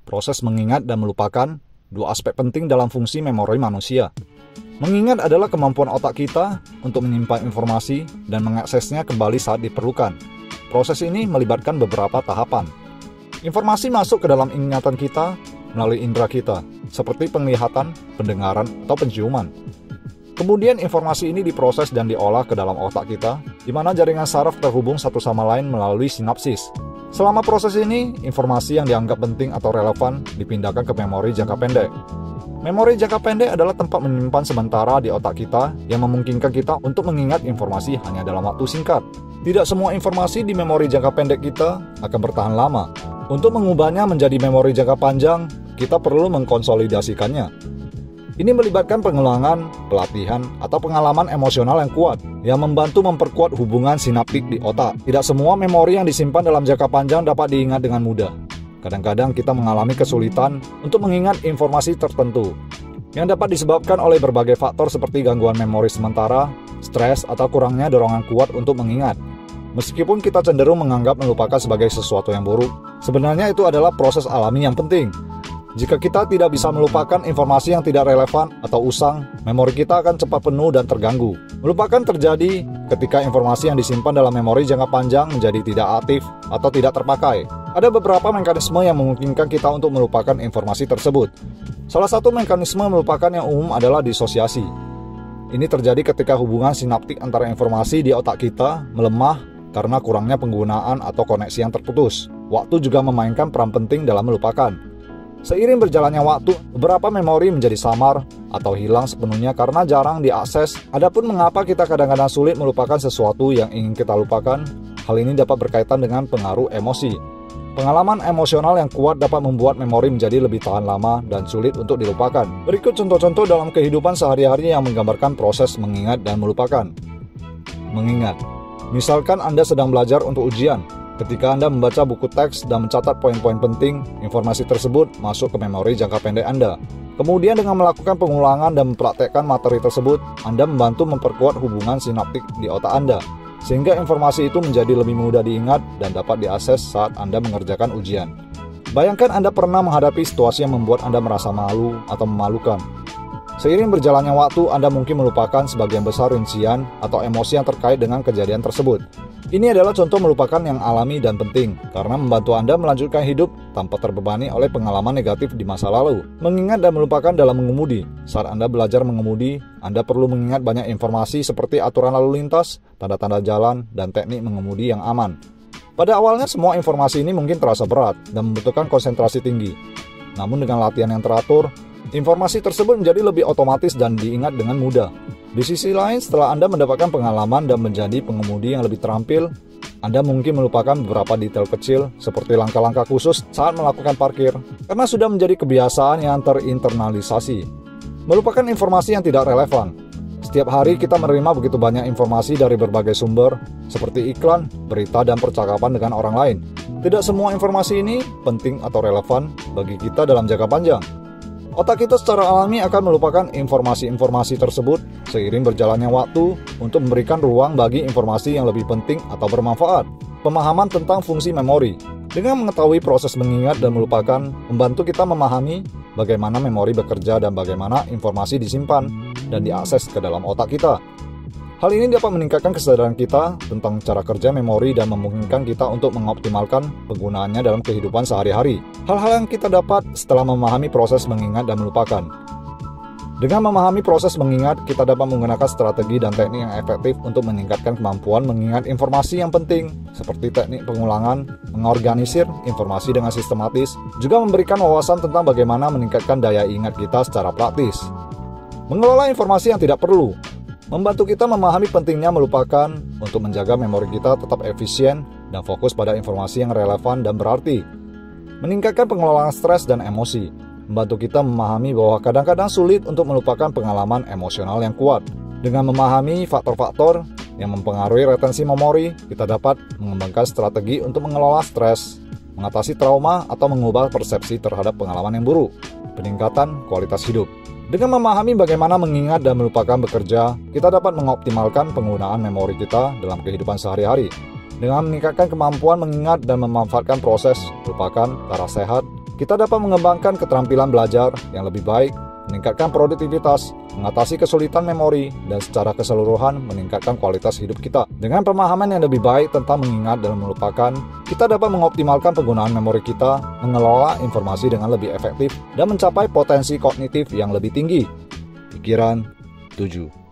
Proses mengingat dan melupakan dua aspek penting dalam fungsi memori manusia. Mengingat adalah kemampuan otak kita untuk menyimpan informasi dan mengaksesnya kembali saat diperlukan. Proses ini melibatkan beberapa tahapan. Informasi masuk ke dalam ingatan kita melalui indera kita, seperti penglihatan, pendengaran, atau penciuman. Kemudian informasi ini diproses dan diolah ke dalam otak kita, di mana jaringan saraf terhubung satu sama lain melalui sinapsis. Selama proses ini, informasi yang dianggap penting atau relevan dipindahkan ke memori jangka pendek. Memori jangka pendek adalah tempat menyimpan sementara di otak kita yang memungkinkan kita untuk mengingat informasi hanya dalam waktu singkat. Tidak semua informasi di memori jangka pendek kita akan bertahan lama. Untuk mengubahnya menjadi memori jangka panjang, kita perlu mengkonsolidasikannya. Ini melibatkan pengulangan, pelatihan, atau pengalaman emosional yang kuat yang membantu memperkuat hubungan sinaptik di otak. Tidak semua memori yang disimpan dalam jangka panjang dapat diingat dengan mudah. Kadang-kadang kita mengalami kesulitan untuk mengingat informasi tertentu yang dapat disebabkan oleh berbagai faktor seperti gangguan memori sementara, stres, atau kurangnya dorongan kuat untuk mengingat. Meskipun kita cenderung menganggap melupakan sebagai sesuatu yang buruk, sebenarnya itu adalah proses alami yang penting. Jika kita tidak bisa melupakan informasi yang tidak relevan atau usang, memori kita akan cepat penuh dan terganggu. Melupakan terjadi ketika informasi yang disimpan dalam memori jangka panjang menjadi tidak aktif atau tidak terpakai. Ada beberapa mekanisme yang memungkinkan kita untuk melupakan informasi tersebut. Salah satu mekanisme melupakan yang umum adalah disosiasi. Ini terjadi ketika hubungan sinaptik antara informasi di otak kita melemah karena kurangnya penggunaan atau koneksi yang terputus. Waktu juga memainkan peran penting dalam melupakan. Seiring berjalannya waktu, beberapa memori menjadi samar atau hilang sepenuhnya karena jarang diakses. Adapun mengapa kita kadang-kadang sulit melupakan sesuatu yang ingin kita lupakan, hal ini dapat berkaitan dengan pengaruh emosi. Pengalaman emosional yang kuat dapat membuat memori menjadi lebih tahan lama dan sulit untuk dilupakan. Berikut contoh-contoh dalam kehidupan sehari-hari yang menggambarkan proses mengingat dan melupakan. Mengingat. Misalkan Anda sedang belajar untuk ujian. Ketika Anda membaca buku teks dan mencatat poin-poin penting, informasi tersebut masuk ke memori jangka pendek Anda. Kemudian dengan melakukan pengulangan dan mempraktekkan materi tersebut, Anda membantu memperkuat hubungan sinaptik di otak Anda, sehingga informasi itu menjadi lebih mudah diingat dan dapat diakses saat Anda mengerjakan ujian. Bayangkan Anda pernah menghadapi situasi yang membuat Anda merasa malu atau memalukan. Seiring berjalannya waktu, Anda mungkin melupakan sebagian besar rincian atau emosi yang terkait dengan kejadian tersebut. Ini adalah contoh melupakan yang alami dan penting, karena membantu Anda melanjutkan hidup tanpa terbebani oleh pengalaman negatif di masa lalu. Mengingat dan melupakan dalam mengemudi. Saat Anda belajar mengemudi, Anda perlu mengingat banyak informasi seperti aturan lalu lintas, tanda-tanda jalan, dan teknik mengemudi yang aman. Pada awalnya semua informasi ini mungkin terasa berat dan membutuhkan konsentrasi tinggi. Namun dengan latihan yang teratur, informasi tersebut menjadi lebih otomatis dan diingat dengan mudah. Di sisi lain, setelah Anda mendapatkan pengalaman dan menjadi pengemudi yang lebih terampil, Anda mungkin melupakan beberapa detail kecil seperti langkah-langkah khusus saat melakukan parkir, karena sudah menjadi kebiasaan yang terinternalisasi. Melupakan informasi yang tidak relevan. Setiap hari kita menerima begitu banyak informasi dari berbagai sumber, seperti iklan, berita, dan percakapan dengan orang lain. Tidak semua informasi ini penting atau relevan bagi kita dalam jangka panjang. Otak kita secara alami akan melupakan informasi-informasi tersebut seiring berjalannya waktu untuk memberikan ruang bagi informasi yang lebih penting atau bermanfaat. Pemahaman tentang fungsi memori. Dengan mengetahui proses mengingat dan melupakan, membantu kita memahami bagaimana memori bekerja dan bagaimana informasi disimpan dan diakses ke dalam otak kita. Hal ini dapat meningkatkan kesadaran kita tentang cara kerja memori dan memungkinkan kita untuk mengoptimalkan penggunaannya dalam kehidupan sehari-hari. Hal-hal yang kita dapat setelah memahami proses mengingat dan melupakan. Dengan memahami proses mengingat, kita dapat menggunakan strategi dan teknik yang efektif untuk meningkatkan kemampuan mengingat informasi yang penting, seperti teknik pengulangan, mengorganisir informasi dengan sistematis, juga memberikan wawasan tentang bagaimana meningkatkan daya ingat kita secara praktis. Mengelola informasi yang tidak perlu. Membantu kita memahami pentingnya melupakan untuk menjaga memori kita tetap efisien dan fokus pada informasi yang relevan dan berarti. Meningkatkan pengelolaan stres dan emosi. Membantu kita memahami bahwa kadang-kadang sulit untuk melupakan pengalaman emosional yang kuat. Dengan memahami faktor-faktor yang mempengaruhi retensi memori, kita dapat mengembangkan strategi untuk mengelola stres, mengatasi trauma, atau mengubah persepsi terhadap pengalaman yang buruk. Peningkatan kualitas hidup. Dengan memahami bagaimana mengingat dan melupakan bekerja, kita dapat mengoptimalkan penggunaan memori kita dalam kehidupan sehari-hari. Dengan meningkatkan kemampuan mengingat dan memanfaatkan proses melupakan cara sehat, Kita dapat mengembangkan keterampilan belajar yang lebih baik, meningkatkan produktivitas, mengatasi kesulitan memori, dan secara keseluruhan meningkatkan kualitas hidup kita. Dengan pemahaman yang lebih baik tentang mengingat dan melupakan, kita dapat mengoptimalkan penggunaan memori kita, mengelola informasi dengan lebih efektif, dan mencapai potensi kognitif yang lebih tinggi. Pikiran 7.